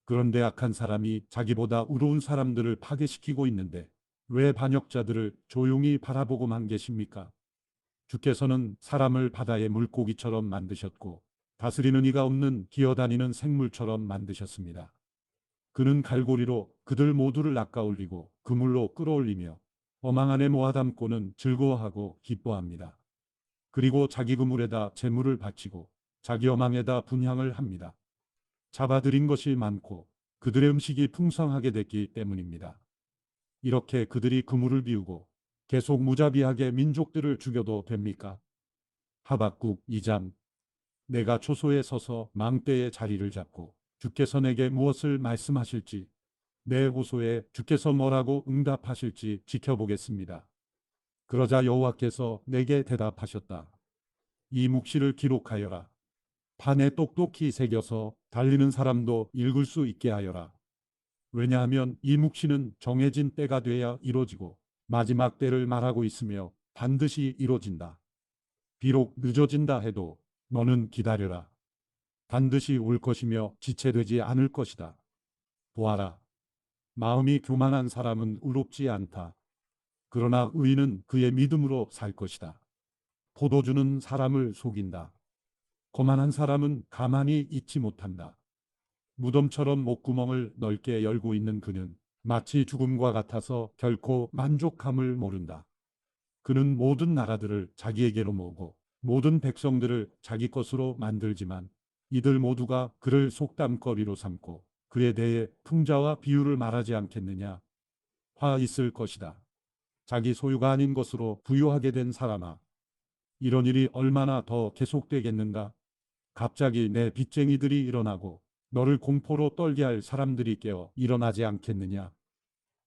S1: 그런데 악한 사람이 자기보다 의로운 사람들을 파괴시키고 있는데 왜 반역자들을 조용히 바라보고만 계십니까? 주께서는 사람을 바다의 물고기처럼 만드셨고 다스리는 이가 없는 기어다니는 생물처럼 만드셨습니다. 그는 갈고리로 그들 모두를 낚아올리고 그물로 끌어올리며 어망 안에 모아담고는 즐거워하고 기뻐합니다. 그리고 자기 그물에다 재물을 바치고 자기 어망에다 분향을 합니다. 잡아들인 것이 많고 그들의 음식이 풍성하게 됐기 때문입니다. 이렇게 그들이 그물을 비우고 계속 무자비하게 민족들을 죽여도 됩니까? 하박국 2장. 내가 초소에 서서 망대의 자리를 잡고 주께서 내게 무엇을 말씀하실지, 내 호소에 주께서 뭐라고 응답하실지 지켜보겠습니다. 그러자 여호와께서 내게 대답하셨다. 이 묵시를 기록하여라. 판에 똑똑히 새겨서 달리는 사람도 읽을 수 있게 하여라. 왜냐하면 이 묵시는 정해진 때가 돼야 이루어지고 마지막 때를 말하고 있으며 반드시 이루어진다. 비록 늦어진다 해도 너는 기다려라. 반드시 올 것이며 지체되지 않을 것이다. 보아라. 마음이 교만한 사람은 의롭지 않다. 그러나 의인은 그의 믿음으로 살 것이다. 포도주는 사람을 속인다. 거만한 사람은 가만히 있지 못한다. 무덤처럼 목구멍을 넓게 열고 있는 그는 마치 죽음과 같아서 결코 만족함을 모른다. 그는 모든 나라들을 자기에게로 모으고 모든 백성들을 자기 것으로 만들지만 이들 모두가 그를 속담거리로 삼고 그에 대해 풍자와 비유를 말하지 않겠느냐. 화 있을 것이다. 자기 소유가 아닌 것으로 부유하게 된 사람아. 이런 일이 얼마나 더 계속되겠는가. 갑자기 내 빚쟁이들이 일어나고 너를 공포로 떨게 할 사람들이 깨어 일어나지 않겠느냐.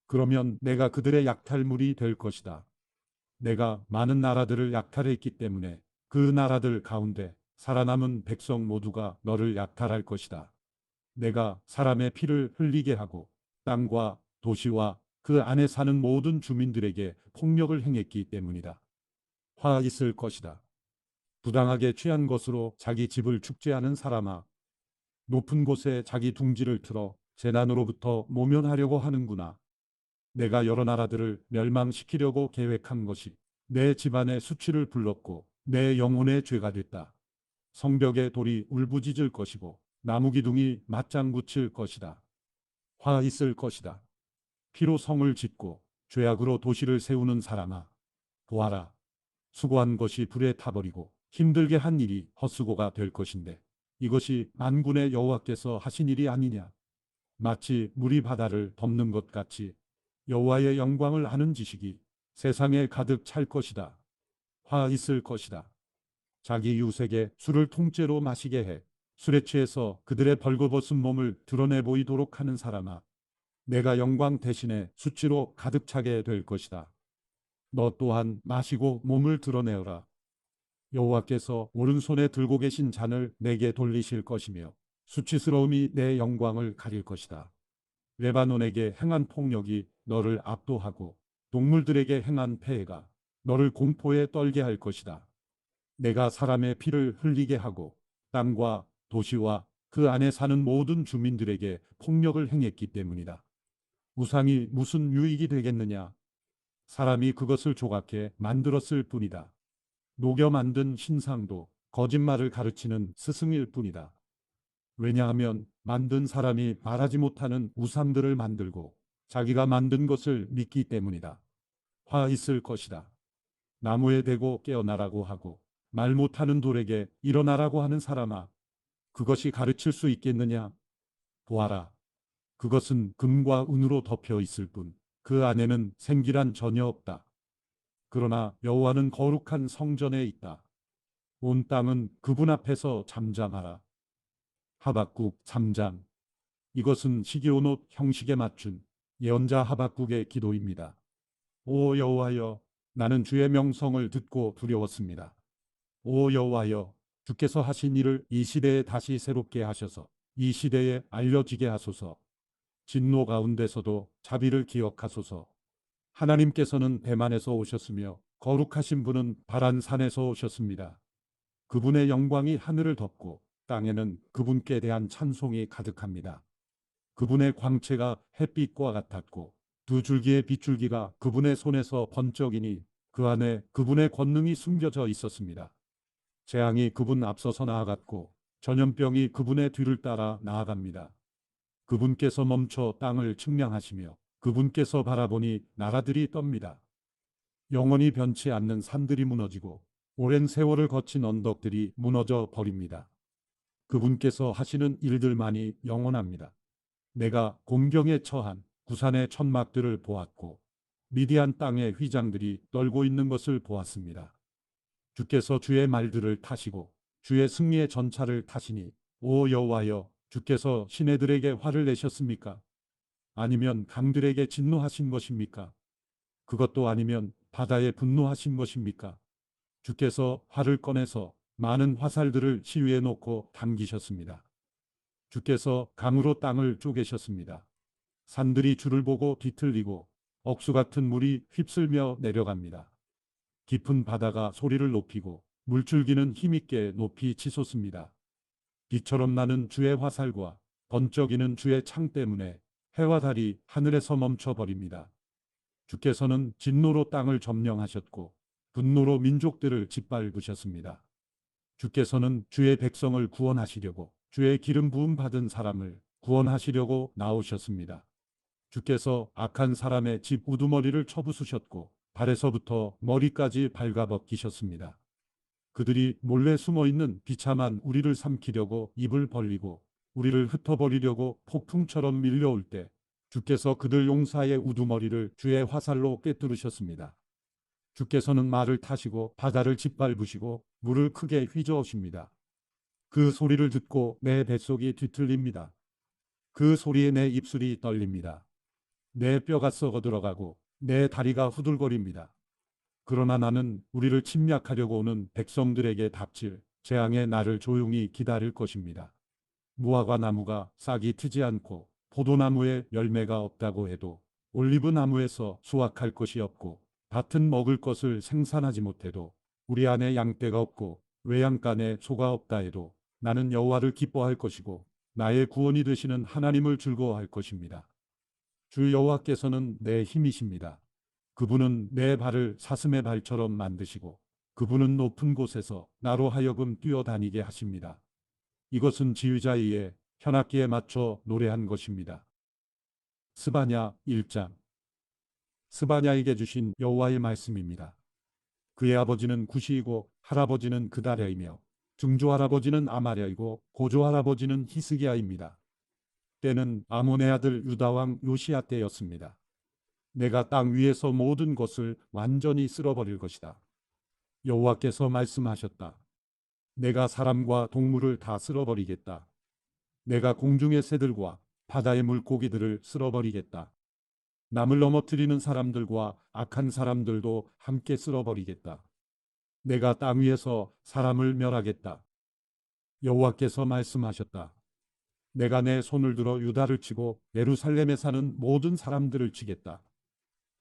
S1: 그러면 내가 그들의 약탈물이 될 것이다. 내가 많은 나라들을 약탈했기 때문에 그 나라들 가운데 살아남은 백성 모두가 너를 약탈할 것이다. 내가 사람의 피를 흘리게 하고 땅과 도시와 그 안에 사는 모든 주민들에게 폭력을 행했기 때문이다. 화 있을 것이다. 부당하게 취한 것으로 자기 집을 축제하는 사람아. 높은 곳에 자기 둥지를 틀어 재난으로부터 모면하려고 하는구나. 내가 여러 나라들을 멸망시키려고 계획한 것이 내 집안의 수치를 불렀고 내 영혼의 죄가 됐다. 성벽의 돌이 울부짖을 것이고 나무 기둥이 맞장구 칠 것이다. 화 있을 것이다. 피로 성을 짓고 죄악으로 도시를 세우는 사람아. 보아라. 수고한 것이 불에 타버리고 힘들게 한 일이 헛수고가 될 것인데 이것이 만군의 여호와께서 하신 일이 아니냐. 마치 물이 바다를 덮는 것 같이 여호와의 영광을 아는 지식이 세상에 가득 찰 것이다. 화 있을 것이다. 자기 이웃에게 술을 통째로 마시게 해 술에 취해서 그들의 벌거벗은 몸을 드러내 보이도록 하는 사람아. 내가 영광 대신에 수치로 가득 차게 될 것이다. 너 또한 마시고 몸을 드러내어라. 여호와께서 오른손에 들고 계신 잔을 내게 돌리실 것이며 수치스러움이 내 영광을 가릴 것이다. 레바논에게 행한 폭력이 너를 압도하고 동물들에게 행한 폐해가 너를 공포에 떨게 할 것이다. 내가 사람의 피를 흘리게 하고 땅과 도시와 그 안에 사는 모든 주민들에게 폭력을 행했기 때문이다. 우상이 무슨 유익이 되겠느냐? 사람이 그것을 조각해 만들었을 뿐이다. 녹여 만든 신상도 거짓말을 가르치는 스승일 뿐이다. 왜냐하면 만든 사람이 말하지 못하는 우상들을 만들고 자기가 만든 것을 믿기 때문이다. 화 있을 것이다. 나무에 대고 깨어나라고 하고 말 못하는 돌에게 일어나라고 하는 사람아, 그것이 가르칠 수 있겠느냐? 보아라. 그것은 금과 은으로 덮여 있을 뿐 그 안에는 생기란 전혀 없다. 그러나 여호와는 거룩한 성전에 있다. 온 땅은 그분 앞에서 잠잠하라. 하박국 3장. 이것은 시기온옷 형식에 맞춘 예언자 하박국의 기도입니다. 오 여호와여, 나는 주의 명성을 듣고 두려웠습니다. 오 여호와여, 주께서 하신 일을 이 시대에 다시 새롭게 하셔서 이 시대에 알려지게 하소서. 진노 가운데서도 자비를 기억하소서. 하나님께서는 대만에서 오셨으며 거룩하신 분은 바란산에서 오셨습니다. 그분의 영광이 하늘을 덮고 땅에는 그분께 대한 찬송이 가득합니다. 그분의 광채가 햇빛과 같았고 두 줄기의 빗줄기가 그분의 손에서 번쩍이니 그 안에 그분의 권능이 숨겨져 있었습니다. 재앙이 그분 앞서서 나아갔고 전염병이 그분의 뒤를 따라 나아갑니다. 그분께서 멈춰 땅을 측량하시며 그분께서 바라보니 나라들이 떱니다. 영원히 변치 않는 산들이 무너지고 오랜 세월을 거친 언덕들이 무너져 버립니다. 그분께서 하시는 일들만이 영원합니다. 내가 곤경에 처한 구산의 천막들을 보았고 미디안 땅의 휘장들이 떨고 있는 것을 보았습니다. 주께서 주의 말들을 타시고 주의 승리의 전차를 타시니 오 여호와여, 주께서 시내들에게 화를 내셨습니까? 아니면 강들에게 진노하신 것입니까? 그것도 아니면 바다에 분노하신 것입니까? 주께서 활을 꺼내서 많은 화살들을 시위에 놓고 당기셨습니다. 주께서 강으로 땅을 쪼개셨습니다. 산들이 주를 보고 뒤틀리고 억수 같은 물이 휩쓸며 내려갑니다. 깊은 바다가 소리를 높이고 물줄기는 힘있게 높이 치솟습니다. 비처럼 나는 주의 화살과 번쩍이는 주의 창 때문에 해와 달이 하늘에서 멈춰버립니다. 주께서는 진노로 땅을 점령하셨고 분노로 민족들을 짓밟으셨습니다. 주께서는 주의 백성을 구원하시려고 주의 기름 부음 받은 사람을 구원하시려고 나오셨습니다. 주께서 악한 사람의 집 우두머리를 쳐부수셨고 발에서부터 머리까지 발가벗기셨습니다. 그들이 몰래 숨어있는 비참한 우리를 삼키려고 입을 벌리고 우리를 흩어버리려고 폭풍처럼 밀려올 때 주께서 그들 용사의 우두머리를 주의 화살로 꿰뚫으셨습니다. 주께서는 말을 타시고 바다를 짓밟으시고 물을 크게 휘저으십니다. 그 소리를 듣고 내 뱃속이 뒤틀립니다. 그 소리에 내 입술이 떨립니다. 내 뼈가 썩어 들어가고 내 다리가 후들거립니다. 그러나 나는 우리를 침략하려고 오는 백성들에게 닥칠 재앙의 날을 조용히 기다릴 것입니다. 무화과 나무가 싹이 트지 않고 포도나무에 열매가 없다고 해도 올리브 나무에서 수확할 것이 없고 밭은 먹을 것을 생산하지 못해도 우리 안에 양떼가 없고 외양간에 소가 없다 해도 나는 여호와를 기뻐할 것이고 나의 구원이 되시는 하나님을 즐거워할 것입니다. 주 여호와께서는 내 힘이십니다. 그분은 내 발을 사슴의 발처럼 만드시고 그분은 높은 곳에서 나로 하여금 뛰어다니게 하십니다. 이것은 지휘자의 현악기에 맞춰 노래한 것입니다. 스바냐 1장. 스바냐에게 주신 여호와의 말씀입니다. 그의 아버지는 구시이고 할아버지는 그다랴이며 증조할아버지는 아마랴이고 고조할아버지는 히스기야입니다. 때는 아몬의 아들 유다왕 요시야 때였습니다. 내가 땅 위에서 모든 것을 완전히 쓸어버릴 것이다. 여호와께서 말씀하셨다. 내가 사람과 동물을 다 쓸어버리겠다. 내가 공중의 새들과 바다의 물고기들을 쓸어버리겠다. 남을 넘어뜨리는 사람들과 악한 사람들도 함께 쓸어버리겠다. 내가 땅 위에서 사람을 멸하겠다. 여호와께서 말씀하셨다. 내가 내 손을 들어 유다를 치고 예루살렘에 사는 모든 사람들을 치겠다.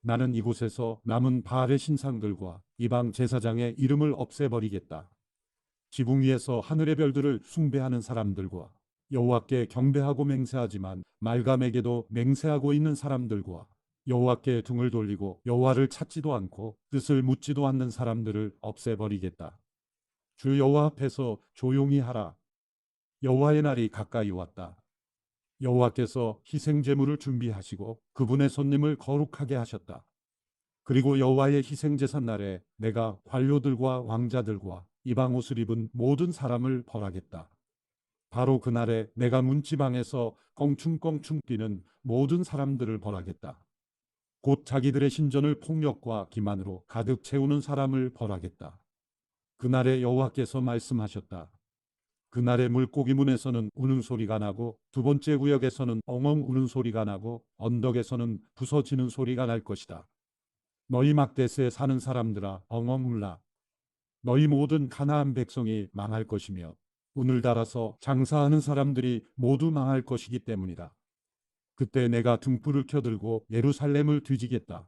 S1: 나는 이곳에서 남은 바알의 신상들과 이방 제사장의 이름을 없애버리겠다. 지붕 위에서 하늘의 별들을 숭배하는 사람들과 여호와께 경배하고 맹세하지만 말감에게도 맹세하고 있는 사람들과 여호와께 등을 돌리고 여호와를 찾지도 않고 뜻을 묻지도 않는 사람들을 없애버리겠다. 주 여호와 앞에서 조용히 하라. 여호와의 날이 가까이 왔다. 여호와께서 희생 제물을 준비하시고 그분의 손님을 거룩하게 하셨다. 그리고 여호와의 희생 제사 날에 내가 관료들과 왕자들과 이방 옷을 입은 모든 사람을 벌하겠다. 바로 그날에 내가 문지방에서 껑충껑충 뛰는 모든 사람들을 벌하겠다. 곧 자기들의 신전을 폭력과 기만으로 가득 채우는 사람을 벌하겠다. 그날에 여호와께서 말씀하셨다. 그날에 물고기 문에서는 우는 소리가 나고 두 번째 구역에서는 엉엉 우는 소리가 나고 언덕에서는 부서지는 소리가 날 것이다. 너희 막대스에 사는 사람들아 엉엉 울라. 너희 모든 가나안 백성이 망할 것이며 오늘따라서 장사하는 사람들이 모두 망할 것이기 때문이다. 그때 내가 등불을 켜들고 예루살렘을 뒤지겠다.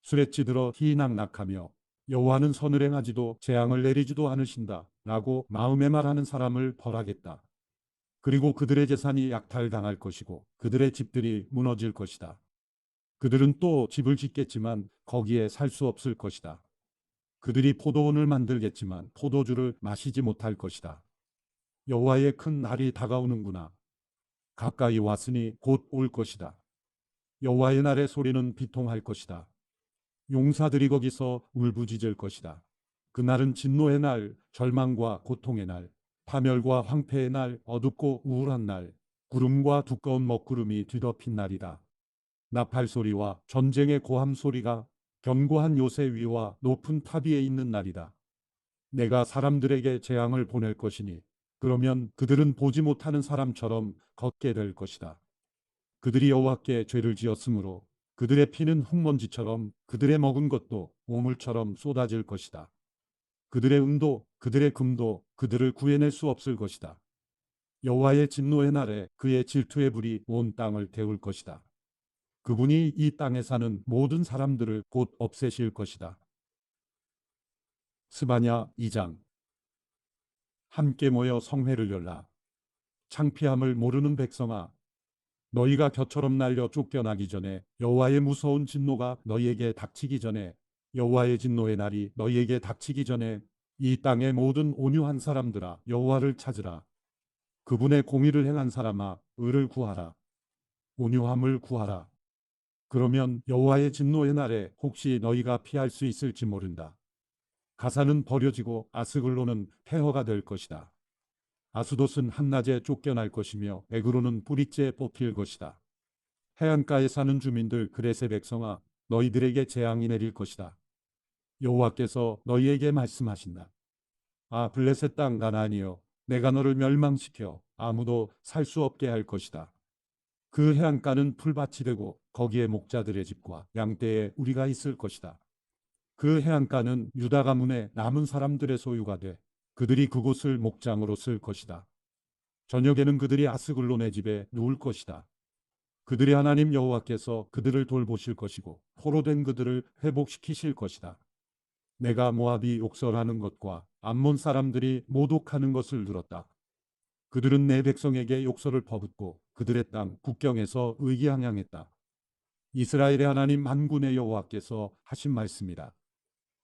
S1: 수레찌들어 희낙낙하며 여호와는 선을 행하지도 재앙을 내리지도 않으신다 라고 마음에 말하는 사람을 벌하겠다. 그리고 그들의 재산이 약탈당할 것이고 그들의 집들이 무너질 것이다. 그들은 또 집을 짓겠지만 거기에 살 수 없을 것이다. 그들이 포도원을 만들겠지만 포도주를 마시지 못할 것이다. 여호와의 큰 날이 다가오는구나. 가까이 왔으니 곧 올 것이다. 여호와의 날의 소리는 비통할 것이다. 용사들이 거기서 울부짖을 것이다. 그날은 진노의 날, 절망과 고통의 날, 파멸과 황폐의 날, 어둡고 우울한 날, 구름과 두꺼운 먹구름이 뒤덮인 날이다. 나팔 소리와 전쟁의 고함 소리가 견고한 요새 위와 높은 탑 위에 있는 날이다. 내가 사람들에게 재앙을 보낼 것이니 그러면 그들은 보지 못하는 사람처럼 걷게 될 것이다. 그들이 여호와께 죄를 지었으므로 그들의 피는 흙먼지처럼 그들의 먹은 것도 오물처럼 쏟아질 것이다. 그들의 은도 그들의 금도 그들을 구해낼 수 없을 것이다. 여호와의 진노의 날에 그의 질투의 불이 온 땅을 태울 것이다. 그분이 이 땅에 사는 모든 사람들을 곧 없애실 것이다. 스바냐 2장. 함께 모여 성회를 열라. 창피함을 모르는 백성아, 너희가 겨처럼 날려 쫓겨나기 전에 여호와의 무서운 진노가 너희에게 닥치기 전에 여호와의 진노의 날이 너희에게 닥치기 전에 이 땅의 모든 온유한 사람들아 여호와를 찾으라. 그분의 공의를 행한 사람아 의를 구하라. 온유함을 구하라. 그러면 여호와의 진노의 날에 혹시 너희가 피할 수 있을지 모른다. 가사는 버려지고 아스글론은 폐허가 될 것이다. 아수돗은 한낮에 쫓겨날 것이며 에그로는 뿌리째 뽑힐 것이다. 해안가에 사는 주민들 그레세 백성아 너희들에게 재앙이 내릴 것이다. 여호와께서 너희에게 말씀하신다. 아 블레셋 땅 가나안이여 내가 너를 멸망시켜 아무도 살 수 없게 할 것이다. 그 해안가는 풀밭이 되고 거기에 목자들의 집과 양떼에 우리가 있을 것이다. 그 해안가는 유다 가문의 남은 사람들의 소유가 돼 그들이 그곳을 목장으로 쓸 것이다. 저녁에는 그들이 아스글론의 집에 누울 것이다. 그들의 하나님 여호와께서 그들을 돌보실 것이고 포로된 그들을 회복시키실 것이다. 내가 모압이 욕설하는 것과 암몬 사람들이 모독하는 것을 들었다. 그들은 내 백성에게 욕설을 퍼붓고 그들의 땅 국경에서 의기양양했다. 이스라엘의 하나님 만군의 여호와께서 하신 말씀이다.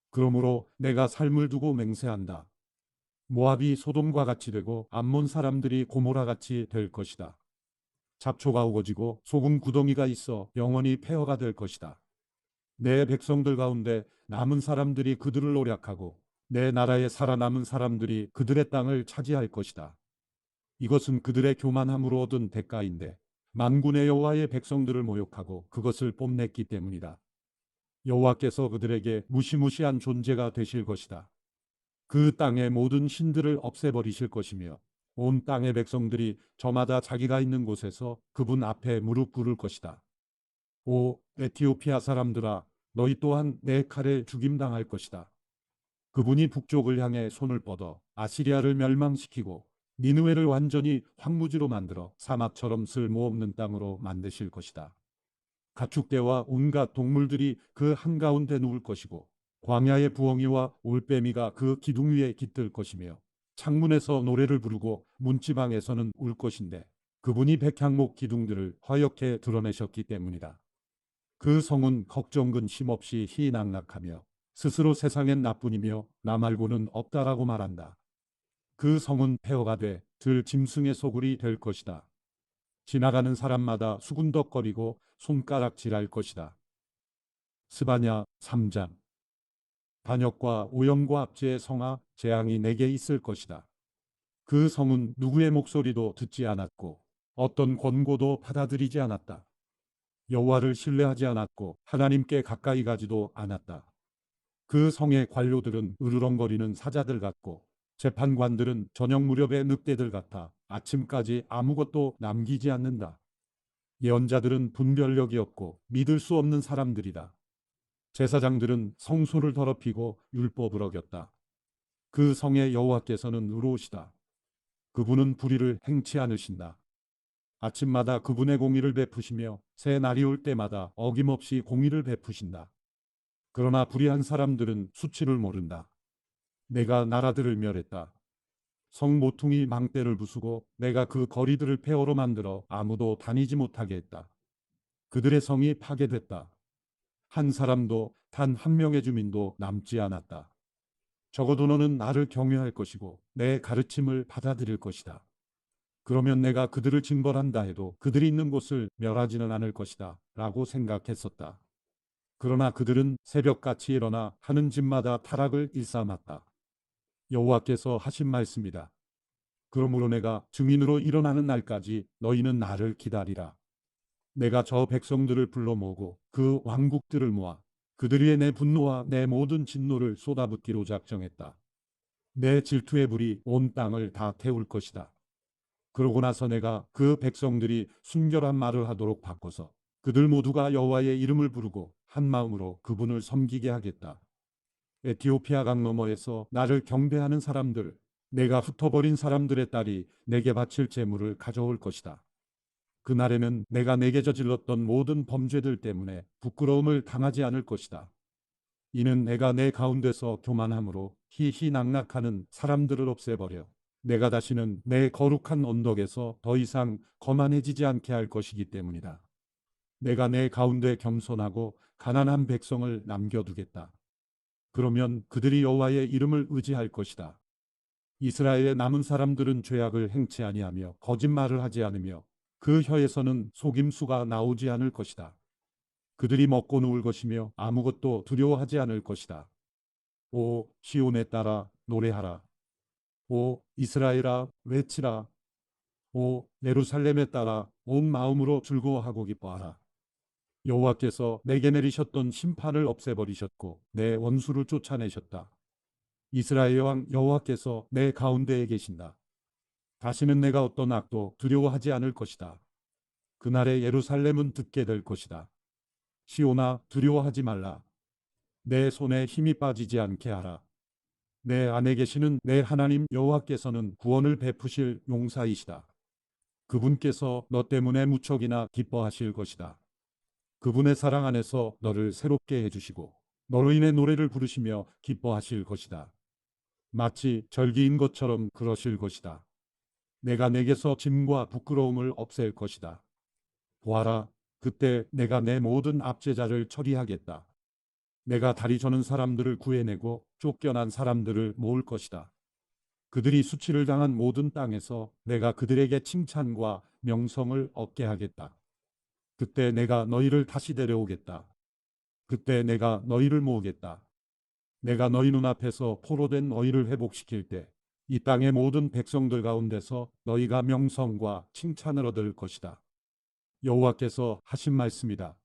S1: 그러므로 내가 삶을 두고 맹세한다. 모압이 소돔과 같이 되고 암몬 사람들이 고모라 같이 될 것이다. 잡초가 우거지고 소금 구덩이가 있어 영원히 폐허가 될 것이다. 내 백성들 가운데 남은 사람들이 그들을 노략하고 내 나라에 살아남은 사람들이 그들의 땅을 차지할 것이다. 이것은 그들의 교만함으로 얻은 대가인데 만군의 여호와의 백성들을 모욕하고 그것을 뽐냈기 때문이다. 여호와께서 그들에게 무시무시한 존재가 되실 것이다. 그 땅의 모든 신들을 없애버리실 것이며 온 땅의 백성들이 저마다 자기가 있는 곳에서 그분 앞에 무릎 꿇을 것이다. 오 에티오피아 사람들아 너희 또한 내 칼에 죽임당할 것이다. 그분이 북쪽을 향해 손을 뻗어 아시리아를 멸망시키고 니느웨를 완전히 황무지로 만들어 사막처럼 쓸모없는 땅으로 만드실 것이다. 가축대와 온갖 동물들이 그 한가운데 누울 것이고 광야의 부엉이와 올빼미가 그 기둥 위에 깃들 것이며 창문에서 노래를 부르고 문지방에서는 울 것인데 그분이 백향목 기둥들을 화옇게 드러내셨기 때문이다. 그 성은 걱정 근심 없이 희낙낙하며 스스로 세상엔 나뿐이며 나 말고는 없다라고 말한다. 그 성은 폐허가 돼 들 짐승의 소굴이 될 것이다. 지나가는 사람마다 수군덕거리고 손가락질할 것이다. 스바냐 3장. 반역과 오염과 압제의 성아 재앙이 내게 있을 것이다. 그 성은 누구의 목소리도 듣지 않았고 어떤 권고도 받아들이지 않았다. 여호와를 신뢰하지 않았고 하나님께 가까이 가지도 않았다. 그 성의 관료들은 으르렁거리는 사자들 같고 재판관들은 저녁 무렵의 늑대들 같아 아침까지 아무것도 남기지 않는다. 예언자들은 분별력이 없고 믿을 수 없는 사람들이다. 제사장들은 성소를 더럽히고 율법을 어겼다. 그 성의 여호와께서는 의로우시다. 그분은 불의를 행치 않으신다. 아침마다 그분의 공의를 베푸시며 새 날이 올 때마다 어김없이 공의를 베푸신다. 그러나 불의한 사람들은 수치를 모른다. 내가 나라들을 멸했다. 성 모퉁이 망대를 부수고 내가 그 거리들을 폐허로 만들어 아무도 다니지 못하게 했다. 그들의 성이 파괴됐다. 한 사람도 단 한 명의 주민도 남지 않았다. 적어도 너는 나를 경외할 것이고 내 가르침을 받아들일 것이다. 그러면 내가 그들을 징벌한다 해도 그들이 있는 곳을 멸하지는 않을 것이다 라고 생각했었다. 그러나 그들은 새벽같이 일어나 하는 집마다 타락을 일삼았다. 여호와께서 하신 말씀이다. 그러므로 내가 증인으로 일어나는 날까지 너희는 나를 기다리라. 내가 저 백성들을 불러 모으고 그 왕국들을 모아 그들 위에 내 분노와 내 모든 진노를 쏟아붓기로 작정했다. 내 질투의 불이 온 땅을 다 태울 것이다. 그러고 나서 내가 그 백성들이 순결한 말을 하도록 바꿔서 그들 모두가 여호와의 이름을 부르고 한 마음으로 그분을 섬기게 하겠다. 에티오피아 강 너머에서 나를 경배하는 사람들, 내가 흩어버린 사람들의 딸이 내게 바칠 제물을 가져올 것이다. 그날에는 내가 내게 저질렀던 모든 범죄들 때문에 부끄러움을 당하지 않을 것이다. 이는 내가 내 가운데서 교만함으로 희희낙낙하는 사람들을 없애버려 내가 다시는 내 거룩한 언덕에서 더 이상 거만해지지 않게 할 것이기 때문이다. 내가 내 가운데 겸손하고 가난한 백성을 남겨두겠다. 그러면 그들이 여호와의 이름을 의지할 것이다. 이스라엘의 남은 사람들은 죄악을 행치 아니하며 거짓말을 하지 않으며 그 혀에서는 속임수가 나오지 않을 것이다. 그들이 먹고 누울 것이며 아무것도 두려워하지 않을 것이다. 오 시온에 따라 노래하라. 오 이스라엘아 외치라. 오 예루살렘에 따라 온 마음으로 즐거워하고 기뻐하라. 여호와께서 내게 내리셨던 심판을 없애버리셨고 내 원수를 쫓아내셨다. 이스라엘 왕 여호와께서 내 가운데에 계신다. 다시는 내가 어떤 악도 두려워하지 않을 것이다. 그날에 예루살렘은 듣게 될 것이다. 시온아 두려워하지 말라. 내 손에 힘이 빠지지 않게 하라. 내 안에 계시는 내 하나님 여호와께서는 구원을 베푸실 용사이시다. 그분께서 너 때문에 무척이나 기뻐하실 것이다. 그분의 사랑 안에서 너를 새롭게 해주시고 너로 인해 노래를 부르시며 기뻐하실 것이다. 마치 절기인 것처럼 그러실 것이다. 내가 내게서 짐과 부끄러움을 없앨 것이다. 보아라, 그때 내가 내 모든 압제자를 처리하겠다. 내가 다리 저는 사람들을 구해내고 쫓겨난 사람들을 모을 것이다. 그들이 수치를 당한 모든 땅에서 내가 그들에게 칭찬과 명성을 얻게 하겠다. 그때 내가 너희를 다시 데려오겠다. 그때 내가 너희를 모으겠다. 내가 너희 눈앞에서 포로된 너희를 회복시킬 때 이 땅의 모든 백성들 가운데서 너희가 명성과 칭찬을 얻을 것이다. 여호와께서 하신 말씀이다.